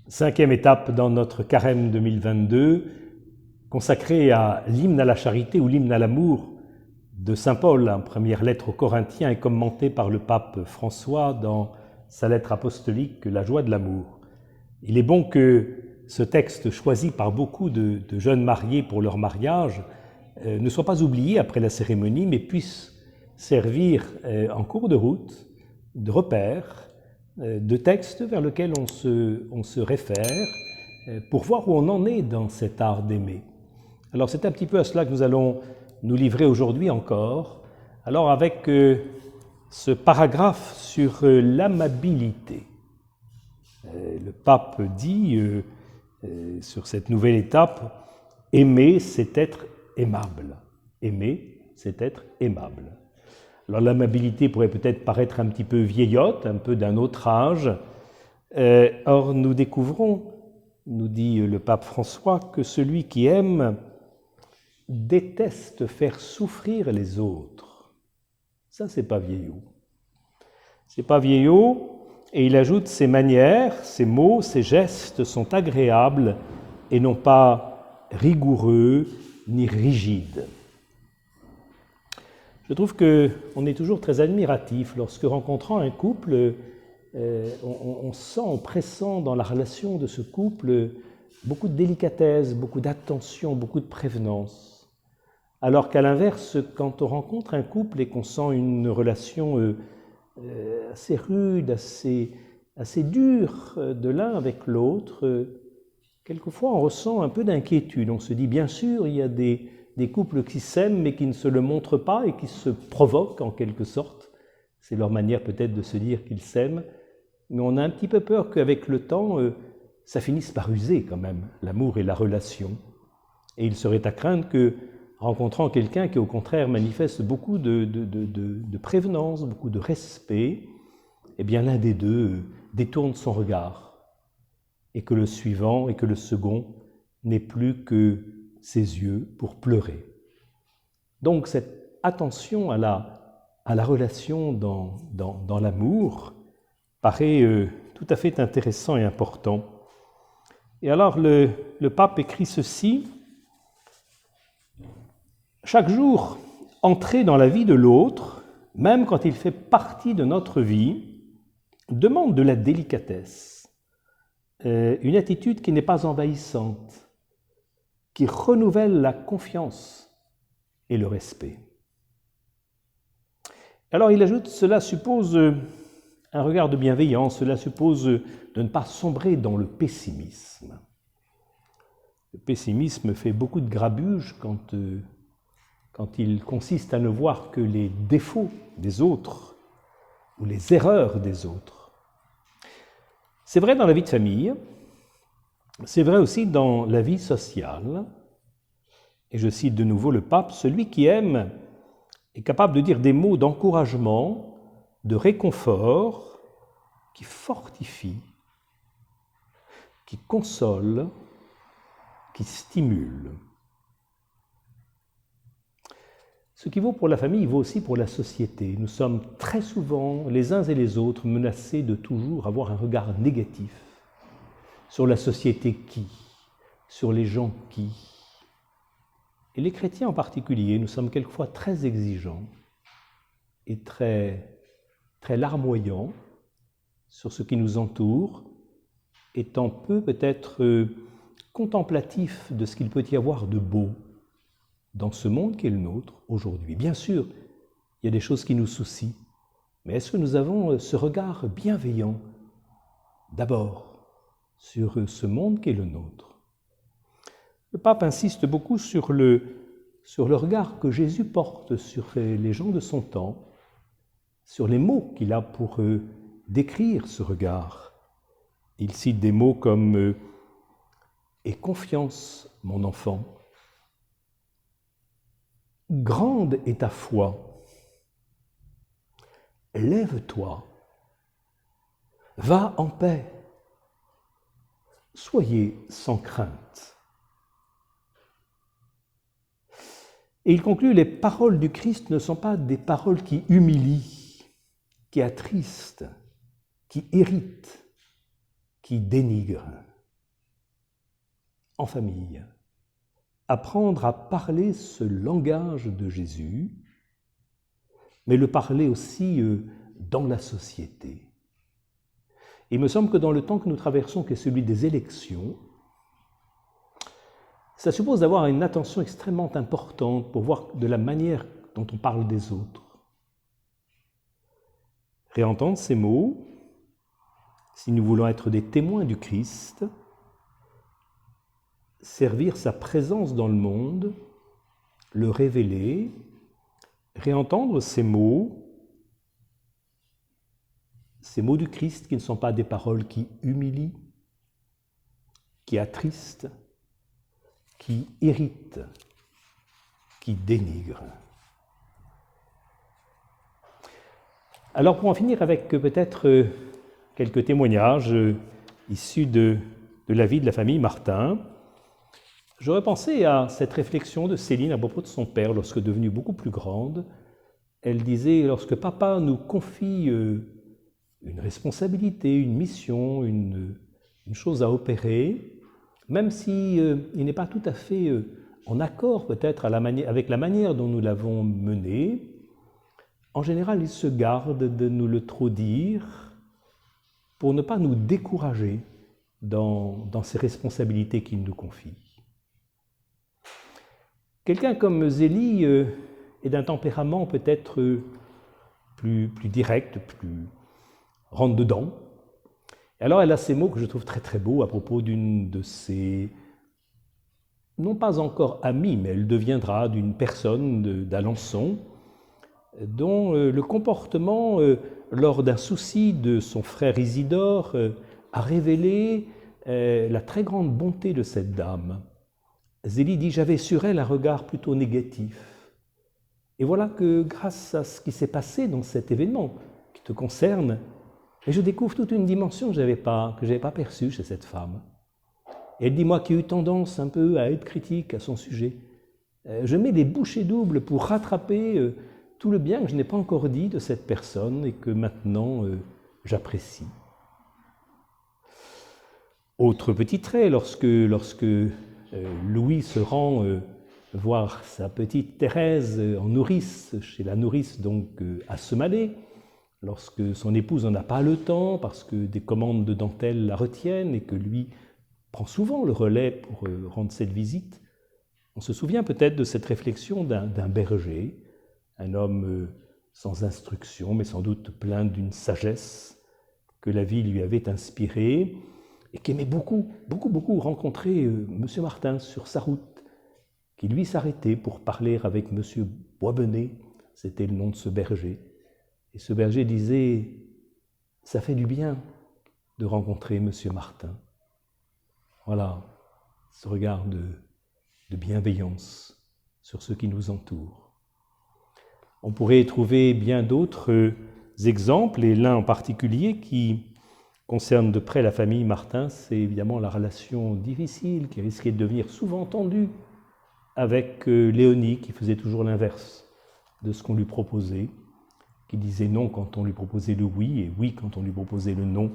Cinquième étape dans notre carême 2022, consacrée à l'hymne à la charité ou l'hymne à l'amour de saint Paul, en première lettre aux Corinthiens et commentée par le pape François dans sa lettre apostolique « La joie de l'amour ». Il est bon que ce texte choisi par beaucoup de jeunes mariés pour leur mariage ne soit pas oublié après la cérémonie, mais puisse servir en cours de route de repère, de textes vers lesquels on se réfère pour voir où on en est dans cet art d'aimer. Alors c'est un petit peu à cela que nous allons nous livrer aujourd'hui encore. Alors avec ce paragraphe sur l'amabilité. Le pape dit sur cette nouvelle étape, aimer c'est être aimable. Aimer c'est être aimable. Alors l'amabilité pourrait peut-être paraître un petit peu vieillotte, un peu d'un autre âge. Or nous découvrons, nous dit le pape François, que celui qui aime déteste faire souffrir les autres. Ça, c'est pas vieillot. C'est pas vieillot, et il ajoute ses manières, ses mots, ses gestes sont agréables et non pas rigoureux ni rigides. Je trouve qu'on est toujours très admiratif lorsque, rencontrant un couple, on sent, on pressent dans la relation de ce couple beaucoup de délicatesse, beaucoup d'attention, beaucoup de prévenance. Alors qu'à l'inverse, quand on rencontre un couple et qu'on sent une relation assez rude, assez dure de l'un avec l'autre, quelquefois on ressent un peu d'inquiétude. On se dit, bien sûr, il y a des couples qui s'aiment mais qui ne se le montrent pas et qui se provoquent en quelque sorte. C'est leur manière peut-être de se dire qu'ils s'aiment. Mais on a un petit peu peur qu'avec le temps, ça finisse par user quand même, l'amour et la relation. Et il serait à craindre que, rencontrant quelqu'un qui au contraire manifeste beaucoup de prévenance, beaucoup de respect, eh bien l'un des deux détourne son regard et que le suivant et que le second n'ait plus que ses yeux pour pleurer. Donc cette attention à la relation dans l'amour paraît tout à fait intéressant et important. Et alors le pape écrit ceci: chaque jour, entrer dans la vie de l'autre, même quand il fait partie de notre vie, demande de la délicatesse, une attitude qui n'est pas envahissante, qui renouvelle la confiance et le respect. Alors il ajoute, cela suppose un regard de bienveillance, cela suppose de ne pas sombrer dans le pessimisme. Le pessimisme fait beaucoup de grabuge quand il consiste à ne voir que les défauts des autres ou les erreurs des autres. C'est vrai dans la vie de famille, c'est vrai aussi dans la vie sociale. Et je cite de nouveau le pape, celui qui aime est capable de dire des mots d'encouragement, de réconfort, qui fortifient, qui consolent, qui stimulent. Ce qui vaut pour la famille vaut aussi pour la société. Nous sommes très souvent, les uns et les autres, menacés de toujours avoir un regard négatif sur la société qui, sur les gens qui. Et les chrétiens en particulier, nous sommes quelquefois très exigeants et très larmoyants sur ce qui nous entoure, étant peu peut-être contemplatifs de ce qu'il peut y avoir de beau dans ce monde qui est le nôtre aujourd'hui. Bien sûr, il y a des choses qui nous soucient, mais est-ce que nous avons ce regard bienveillant d'abord sur ce monde qui est le nôtre? Le pape insiste beaucoup sur le regard que Jésus porte sur les gens de son temps, sur les mots qu'il a pour décrire ce regard. Il cite des mots comme « Aie confiance, mon enfant ». Grande est ta foi, lève-toi, va en paix, soyez sans crainte. Et il conclut, les paroles du Christ ne sont pas des paroles qui humilient, qui attristent, qui irritent, qui dénigrent. en famille, apprendre à parler ce langage de Jésus, mais le parler aussi dans la société. Il me semble que dans le temps que nous traversons, qui est celui des élections, ça suppose d'avoir une attention extrêmement importante pour voir de la manière dont on parle des autres. Réentendre ces mots, si nous voulons être des témoins du Christ, servir sa présence dans le monde, le révéler, réentendre ces mots du Christ qui ne sont pas des paroles qui humilient, qui attristent, qui irritent, qui dénigrent. Alors pour en finir avec peut-être quelques témoignages issus de la vie de la famille Martin, j'aurais pensé à cette réflexion de Céline à propos de son père lorsque devenue beaucoup plus grande. Elle disait, lorsque papa nous confie une responsabilité, une mission, une chose à opérer, même si il n'est pas tout à fait en accord peut-être avec la manière dont nous l'avons menée, en général, il se garde de nous le trop dire pour ne pas nous décourager dans ces responsabilités qu'il nous confie. Quelqu'un comme Zélie est d'un tempérament peut-être plus direct, plus rentre-dedans. Et alors elle a ces mots que je trouve très très beaux à propos d'une de ses, non pas encore amie, mais elle deviendra d'une personne d'Alençon, dont le comportement, lors d'un souci de son frère Isidore, a révélé la très grande bonté de cette dame. Zélie dit « J'avais sur elle un regard plutôt négatif ». Et voilà que grâce à ce qui s'est passé dans cet événement qui te concerne, je découvre toute une dimension que je n'avais pas perçue chez cette femme. Et elle dit « Moi qui ai eu tendance un peu à être critique à son sujet, je mets les bouchées doubles pour rattraper tout le bien que je n'ai pas encore dit de cette personne et que maintenant j'apprécie. » Autre petit trait, lorsque Louis se rend voir sa petite Thérèse en nourrice, chez la nourrice donc à Semalé, lorsque son épouse n'en a pas le temps parce que des commandes de dentelle la retiennent et que lui prend souvent le relais pour rendre cette visite, on se souvient peut-être de cette réflexion d'un berger, un homme sans instruction, mais sans doute plein d'une sagesse que la vie lui avait inspirée et qui aimait beaucoup rencontrer M. Martin sur sa route, qui lui s'arrêtait pour parler avec M. Boisbenet, c'était le nom de ce berger. Et ce berger disait « Ça fait du bien de rencontrer M. Martin ». Voilà, ce regard de bienveillance sur ceux qui nous entourent. On pourrait trouver bien d'autres exemples, et l'un en particulier qui concerne de près la famille Martin, c'est évidemment la relation difficile qui risquait de devenir souvent tendue avec Léonie, qui faisait toujours l'inverse de ce qu'on lui proposait, qui disait non quand on lui proposait le oui et oui quand on lui proposait le non.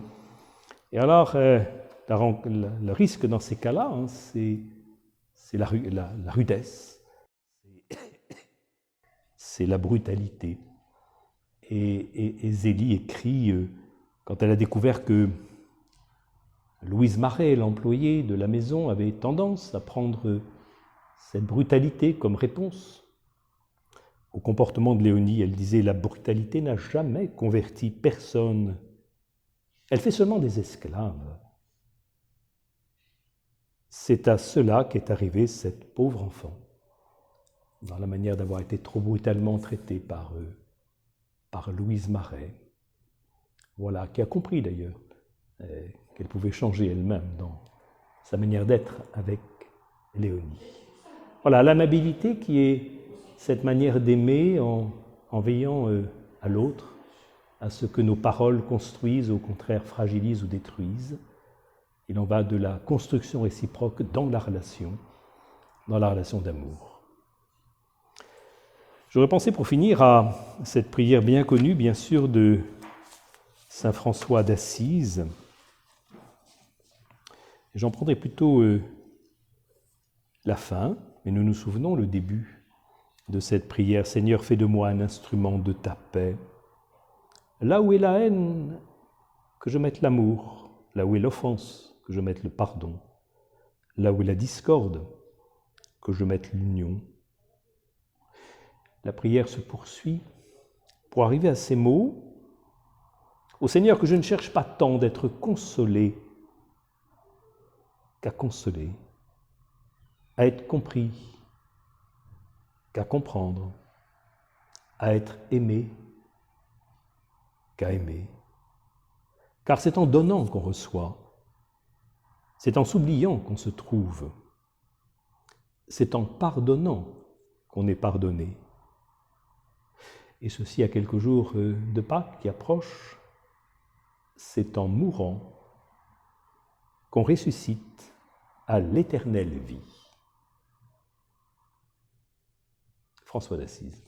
Et alors, le risque dans ces cas-là, hein, c'est la rudesse, c'est la brutalité. Et Zélie écrit, quand elle a découvert que Louise Marais, l'employée de la maison, avait tendance à prendre cette brutalité comme réponse au comportement de Léonie, elle disait « La brutalité n'a jamais converti personne. Elle fait seulement des esclaves. » C'est à cela qu'est arrivée cette pauvre enfant, dans la manière d'avoir été trop brutalement traitée par Louise Marais. Voilà, qui a compris d'ailleurs qu'elle pouvait changer elle-même dans sa manière d'être avec Léonie. Voilà, l'amabilité qui est cette manière d'aimer en veillant à l'autre, à ce que nos paroles construisent, au contraire fragilisent ou détruisent. Il en va de la construction réciproque dans la relation d'amour. J'aurais pensé pour finir à cette prière bien connue, bien sûr, de Saint François d'Assise. J'en prendrai plutôt la fin, mais nous nous souvenons le début de cette prière. Seigneur, fais de moi un instrument de ta paix. Là où est la haine, que je mette l'amour. Là où est l'offense, que je mette le pardon. Là où est la discorde, que je mette l'union. La prière se poursuit pour arriver à ces mots. Ô Seigneur, que je ne cherche pas tant d'être consolé qu'à consoler, à être compris qu'à comprendre, à être aimé qu'à aimer. Car c'est en donnant qu'on reçoit, c'est en s'oubliant qu'on se trouve, c'est en pardonnant qu'on est pardonné. Et ceci à quelques jours de Pâques qui approchent, c'est en mourant qu'on ressuscite à l'éternelle vie. François d'Assise.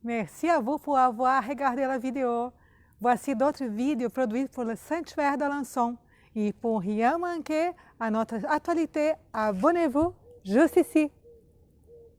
Merci à vous pour avoir regardé la vidéo. Voici d'autres vidéos produites pour le Sanctuaire d'Alençon. Et pour rien manquer à notre actualité, abonnez-vous juste ici.